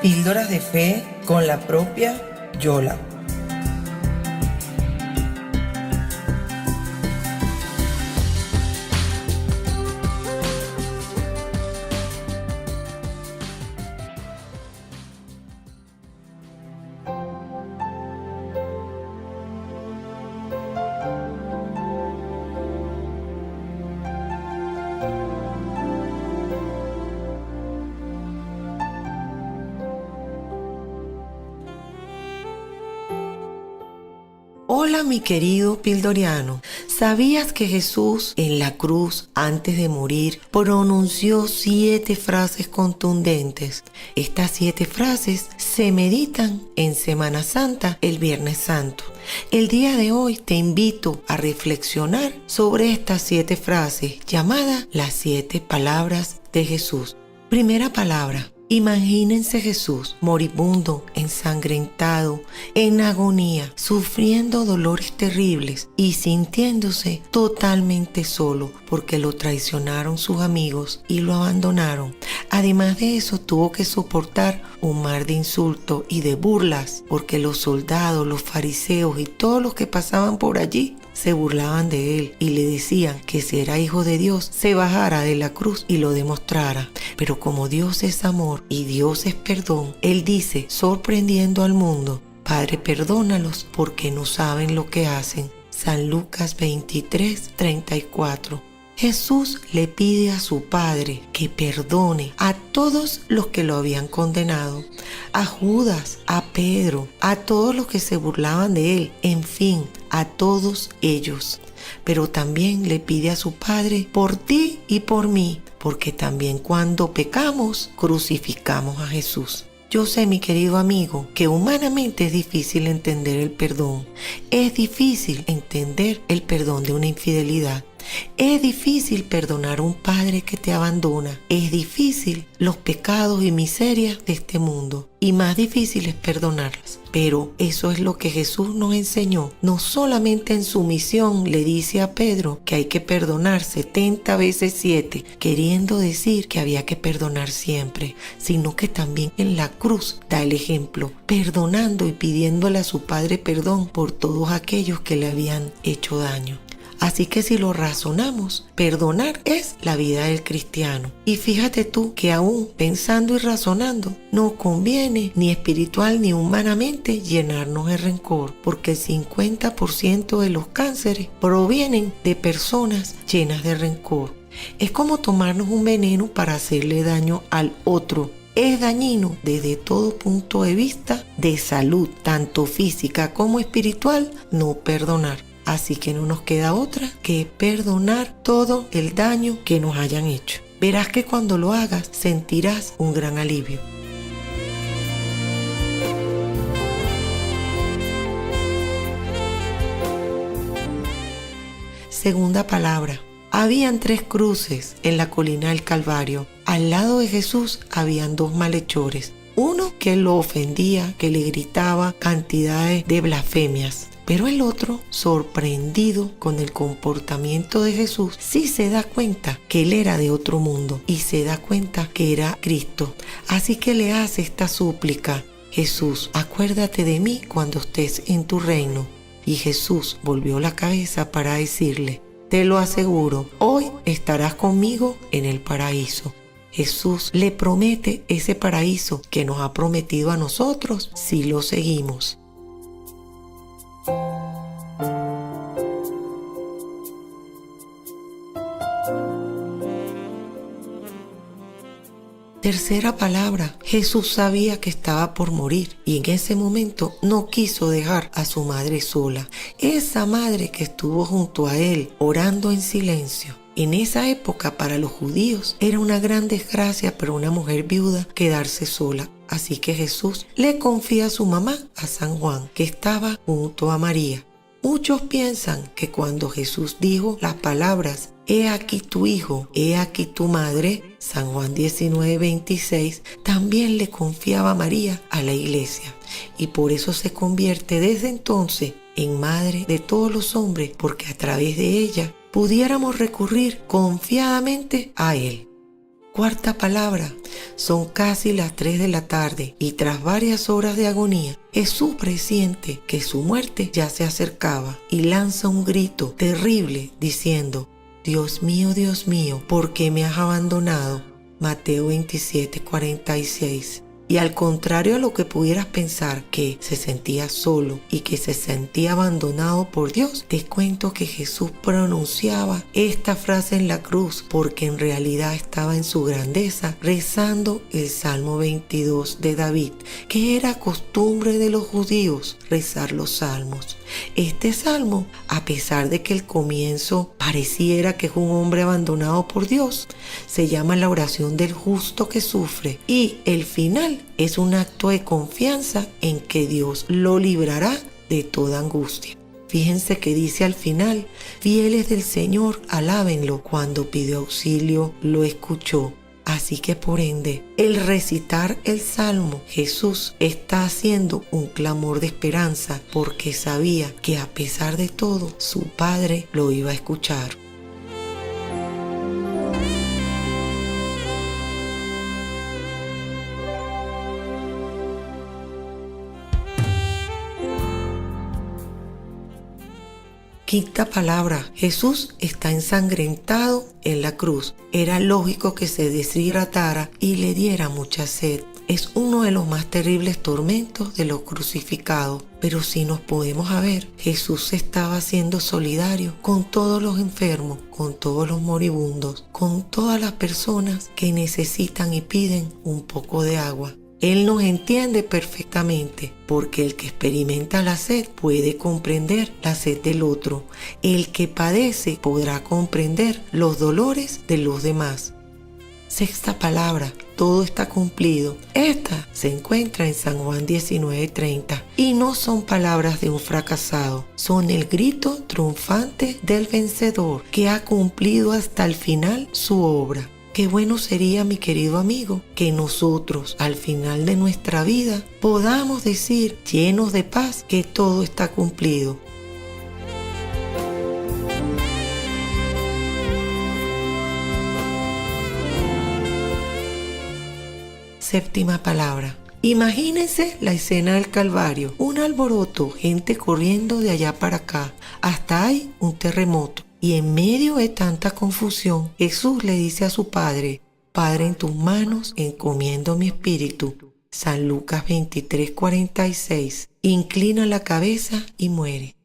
Píldoras de fe con la propia Yola. Hola mi querido pildoriano, ¿sabías que Jesús en la cruz antes de morir pronunció 7 frases contundentes? Estas 7 frases se meditan en Semana Santa el Viernes Santo. El día de hoy te invito a reflexionar sobre estas 7 frases llamadas las 7 palabras de Jesús. Primera palabra. Imagínense Jesús moribundo, ensangrentado, en agonía, sufriendo dolores terribles y sintiéndose totalmente solo porque lo traicionaron sus amigos y lo abandonaron. Además de eso, tuvo que soportar un mar de insultos y de burlas porque los soldados, los fariseos y todos los que pasaban por allí se burlaban de él y le decían que si era hijo de Dios se bajara de la cruz y lo demostrara. Pero como Dios es amor y Dios es perdón, él dice, sorprendiendo al mundo: Padre, perdónalos porque no saben lo que hacen. San Lucas 23:34. Jesús le pide a su Padre que perdone a todos los que lo habían condenado, a Judas, a Pedro, a todos los que se burlaban de él, en fin, a todos ellos. Pero también le pide a su Padre por ti y por mí, porque también cuando pecamos, crucificamos a Jesús. Yo sé, mi querido amigo, que humanamente es difícil entender el perdón. Es difícil entender el perdón de una infidelidad. Es difícil perdonar a un padre que te abandona. Es difícil los pecados y miserias de este mundo. Y más difícil es perdonarlas. Pero eso es lo que Jesús nos enseñó. No solamente en su misión le dice a Pedro que hay que perdonar 70 veces 7, queriendo decir que había que perdonar siempre, sino que también en la cruz da el ejemplo, perdonando y pidiéndole a su Padre perdón por todos aquellos que le habían hecho daño. Así que si lo razonamos, perdonar es la vida del cristiano. Y fíjate tú que aún pensando y razonando, no conviene ni espiritual ni humanamente llenarnos de rencor, porque el 50% de los cánceres provienen de personas llenas de rencor. Es como tomarnos un veneno para hacerle daño al otro. Es dañino desde todo punto de vista de salud, tanto física como espiritual, no perdonar. Así que no nos queda otra que perdonar todo el daño que nos hayan hecho. Verás que cuando lo hagas sentirás un gran alivio. Segunda palabra. Habían 3 cruces en la colina del Calvario. Al lado de Jesús habían 2 malhechores. Uno que lo ofendía, que le gritaba cantidades de blasfemias. Pero el otro, sorprendido con el comportamiento de Jesús, sí se da cuenta que él era de otro mundo y se da cuenta que era Cristo. Así que le hace esta súplica: Jesús, acuérdate de mí cuando estés en tu reino. Y Jesús volvió la cabeza para decirle: te lo aseguro, hoy estarás conmigo en el paraíso. Jesús le promete ese paraíso que nos ha prometido a nosotros si lo seguimos. Tercera palabra. Jesús sabía que estaba por morir y en ese momento no quiso dejar a su madre sola. Esa madre que estuvo junto a él orando en silencio. En esa época para los judíos era una gran desgracia para una mujer viuda quedarse sola. Así que Jesús le confía a su mamá, a San Juan, que estaba junto a María. Muchos piensan que cuando Jesús dijo las palabras «He aquí tu hijo, he aquí tu madre», San Juan 19:26, también le confiaba a María a la iglesia. Y por eso se convierte desde entonces en madre de todos los hombres, porque a través de ella pudiéramos recurrir confiadamente a Él. Cuarta palabra. Son casi las 3 de la tarde y tras varias horas de agonía, Jesús presiente que su muerte ya se acercaba y lanza un grito terrible diciendo: Dios mío, ¿por qué me has abandonado? Mateo 27:46. Y al contrario a lo que pudieras pensar, que se sentía solo y que se sentía abandonado por Dios, te cuento que Jesús pronunciaba esta frase en la cruz porque en realidad estaba en su grandeza rezando el Salmo 22 de David, que era costumbre de los judíos rezar los salmos. Este salmo, a pesar de que el comienzo pareciera que es un hombre abandonado por Dios, se llama la oración del justo que sufre, y el final es un acto de confianza en que Dios lo librará de toda angustia. Fíjense que dice al final: fieles del Señor, alábenlo, cuando pidió auxilio lo escuchó. Así que por ende, el recitar el Salmo, Jesús está haciendo un clamor de esperanza porque sabía que a pesar de todo, su Padre lo iba a escuchar. Quinta palabra. Jesús está ensangrentado en la cruz. Era lógico que se deshidratara y le diera mucha sed. Es uno de los más terribles tormentos de los crucificados. Pero si nos podemos ver, Jesús estaba siendo solidario con todos los enfermos, con todos los moribundos, con todas las personas que necesitan y piden un poco de agua. Él nos entiende perfectamente, porque el que experimenta la sed puede comprender la sed del otro. El que padece podrá comprender los dolores de los demás. Sexta palabra. Todo está cumplido. Esta se encuentra en San Juan 19:30 y no son palabras de un fracasado, son el grito triunfante del vencedor que ha cumplido hasta el final su obra. Qué bueno sería, mi querido amigo, que nosotros al final de nuestra vida podamos decir, llenos de paz, que todo está cumplido. Séptima palabra. Imagínense la escena del Calvario, un alboroto, gente corriendo de allá para acá, hasta hay un terremoto. Y en medio de tanta confusión, Jesús le dice a su Padre: Padre, en tus manos encomiendo mi espíritu. San Lucas 23:46. Inclina la cabeza y muere.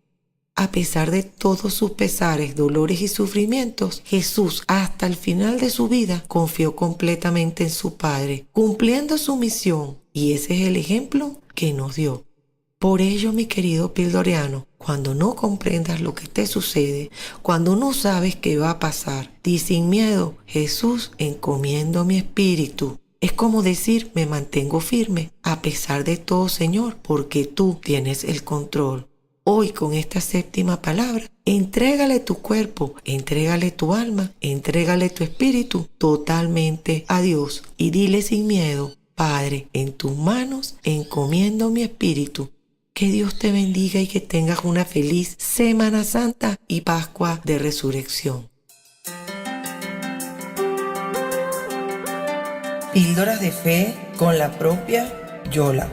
A pesar de todos sus pesares, dolores y sufrimientos, Jesús hasta el final de su vida confió completamente en su Padre, cumpliendo su misión, y ese es el ejemplo que nos dio. Por ello, mi querido pildoreano, cuando no comprendas lo que te sucede, cuando no sabes qué va a pasar, di sin miedo: Jesús, encomiendo mi espíritu. Es como decir: me mantengo firme a pesar de todo, Señor, porque tú tienes el control. Hoy, con esta séptima palabra, entrégale tu cuerpo, entrégale tu alma, entrégale tu espíritu totalmente a Dios y dile sin miedo: Padre, en tus manos encomiendo mi espíritu. Que Dios te bendiga y que tengas una feliz Semana Santa y Pascua de Resurrección. Píldoras de fe con la propia Yola.